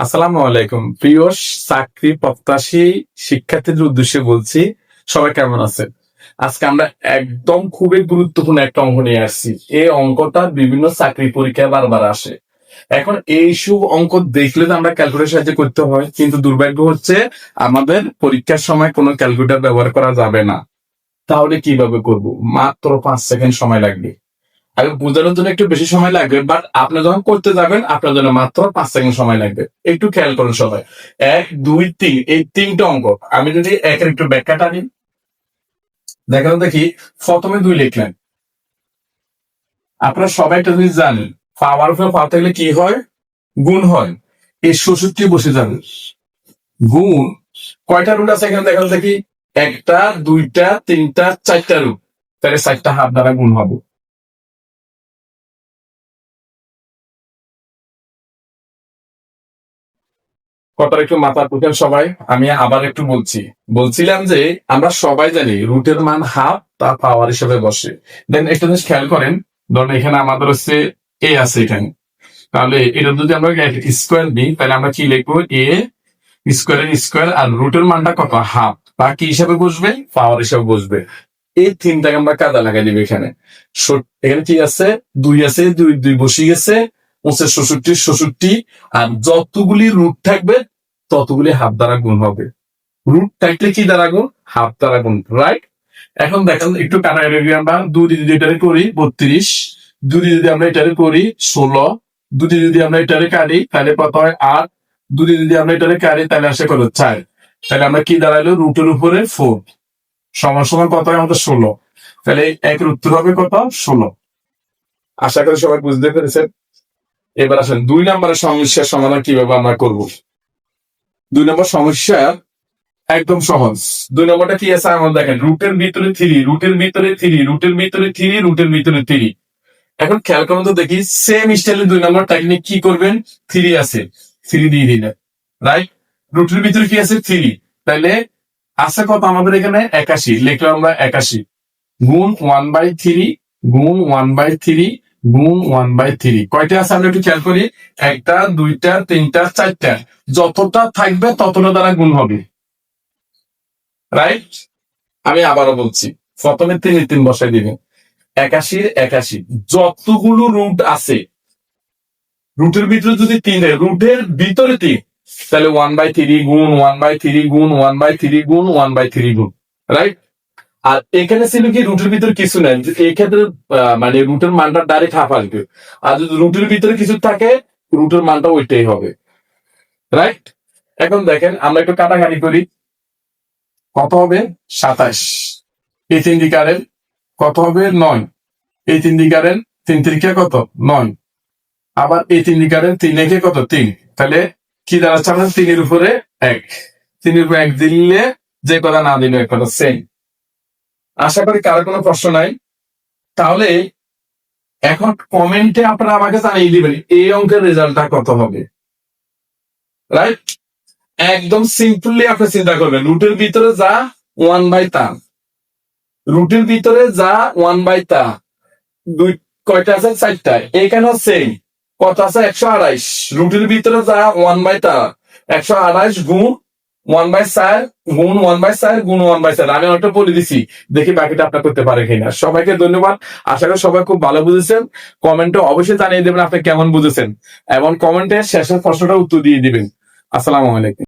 আসসালামু আলাইকুম প্রিয় চাকরি প্রত্যাশী শিক্ষার্থীদের উদ্দেশ্যে বলছি, সবাই কেমন আছেন? আজকে আমরা একদম খুবই গুরুত্বপূর্ণ একটা অঙ্ক নিয়ে আসছি। এই অঙ্কটা বিভিন্ন চাকরি পরীক্ষায় বারবার আসে। এখন এইসব অঙ্ক দেখলে তো আমরা ক্যালকুলেটর সাহায্যে করতে হয়, কিন্তু দুর্ভাগ্য হচ্ছে আমাদের পরীক্ষার সময় কোনো ক্যালকুলেটর ব্যবহার করা যাবে না। তাহলে কিভাবে করব? মাত্র 5 সেকেন্ড সময় লাগবে। আগে বোঝানোর জন্য একটু বেশি সময় লাগবে, বাট আপনি যখন করতে যাবেন আপনার জন্য মাত্র 5 সেকেন্ড সময় লাগবে। একটু খেয়াল করুন সবাই। 1, 2, 3, এই তিনটা অঙ্ক। আমি যদি একের একটু ব্যাখ্যাটা নিই, দেখেন দেখি। প্রথমে 2 লিখলেন। আপনারা সবাই একটা জিনিস জানেন, পাওয়ার উপরে পাওয়ার থাকলে কি হয়? গুণ হয়। এই 66 বসে যাবে। গুণ কয়টা রুট আছে এখানে দেখেন দেখি? একটা, দুইটা, তিনটা, চারটা রুট। তাহলে 4টা হাত দ্বারা গুণ হবে। কথাটা একটু মাথায় ঢুকেন সবাই। আমি আবার একটু বলছি। বলছিলাম যে আমরা সবাই জানি রুটের মান হাফ, তা পাওয়ার হিসেবে বসে। দেন একটা জিনিস খেয়াল করেন, ধরেন এখানে আমাদের হচ্ছে এ আছে এখানে। তাহলে এটা যদি আমরা স্কোয়ার দিই, তাহলে আমরা কি লিখবো? এ স্কোয়ারের স্কোয়ার, আর রুটের মানটা কত? হাফ। বা কি হিসাবে বসবে? পাওয়ার হিসাবে বসবে। এই তিনটাকে আমরা কাজে লাগাই দিবি এখানে। এখানে কি আছে? 2 আছে, 2 বসে গেছে। 65, 66, আর যতগুলি রুট থাকবে ততগুলি হাফ দ্বারা গুণ হবে। রুট থাকলে কি দ্বারা গুণ? হাফ দ্বারা গুণ, রাইট? এখন দেখেন একটু কাটাকাটি, আমরা 2 দিয়ে যদি এটারে করি 32, 2 দিয়ে যদি আমরা এটারে করি 16, 2 দিয়ে যদি আমরা এটারে কাটি তাহলে কত হয়? 8, 2 দিয়ে যদি আমরা এটারে কাটি তাহলে আসে কত? 4। তাহলে আমরা কি দাঁড়াইলো? রুটের উপরে 4 সমান সমান কত হয় আমাদের? 16। তাহলে একের উত্তর হবে কত? 16। আশা করি সবাই বুঝতে পেরেছেন। এবার আসেন 2 নম্বরের সমস্যার সমাধান কিভাবে আমরা করব। 2 নম্বর সমস্যা একদম সহজ। 2 নম্বরটা কি আছে আমার দেখেন, রুটের ভিতরে 3, রুটের ভিতরে 3, রুটের ভিতরে 3, রুটের ভিতরে 3। এখন খেয়াল করুন তো দেখি, সেম স্টাইলে 2 নম্বর টেকনিক কি করবেন? 3 আছে, 3 দিয়ে দিলেন, রাইট? রুটের ভিতরে কি আছে? 3। তাহলে আছে কত আমাদের এখানে? 81। লিখলাম আমরা 81 গুণ 1/3 গুণ 1/3 গুণ 1/3। কয়টা আছে আমরা একটু খেয়াল করি। একটা, দুইটা, তিনটা, চারটা। যতটা থাকবে ততটা দ্বারা গুণ হবে, রাইট? আমি আবারও বলছি, প্রথমে 3 বসাই দিবেন। 81 যতগুলো রুট আছে, রুটের ভিতরে যদি 3 হয়, রুটের ভিতরে 3, তাহলে 1/3 গুণ 1/3 গুণ 1/3 গুণ 1/3 গুণ, রাইট? আর এখানে ছিল কি, রুটের ভিতরে কিছু নাই, এক্ষেত্রে মানে রুটের মানটা ডাইরেক্ট হাফ আসবে। আর যদি রুটের ভিতরে কিছু থাকে, রুটের মানটা ওইটাই হবে, রাইট? এখন দেখেন আমরা একটু কাটাকাটি করি। কত হবে? 27। এই 3 দিকারের কত হবে? 9। এই 3 দিকারের 3 তিরিকা কত? 9। আবার এই 3 দিকারের 3 একে কত? 3। তাহলে কি দাঁড়াচ্ছে আমরা? 3 এর উপরে 1। 3 এর উপরে 1 দিলে যে কথা, না দিলে এক কথা, সেম। আশা করি কারো কোনো প্রশ্ন নাই। তাহলে এখন কমেন্টে আপনারা আমাকে জানিয়ে দিবেন এই অঙ্কের রেজাল্টটা কত হবে, রাইট? একদম সিম্পলি আপনি চিন্তা করবেন, রুটের ভিতরে যা 1/তা, রুটের ভিতরে যা 1/তা, দুই কয়টা আছে? 4টা। এখানে সেম কত আছে? 128। রুটের ভিতরে যা 1/তা, 128 গুণ 1/4 গুণ 1/4 গুণ 1/4। আমি অনেকটা বলে দিছি, দেখি বাকিটা আপনার করতে পারে কিনা। সবাইকে ধন্যবাদ। আশা করি সবাই খুব ভালো বুঝেছেন। কমেন্টে অবশ্যই জানিয়ে দেবেন আপনি কেমন বুঝেছেন, এবং কমেন্টে শেষের প্রশ্নটা উত্তর দিয়ে দিবেন। আসসালামু আলাইকুম।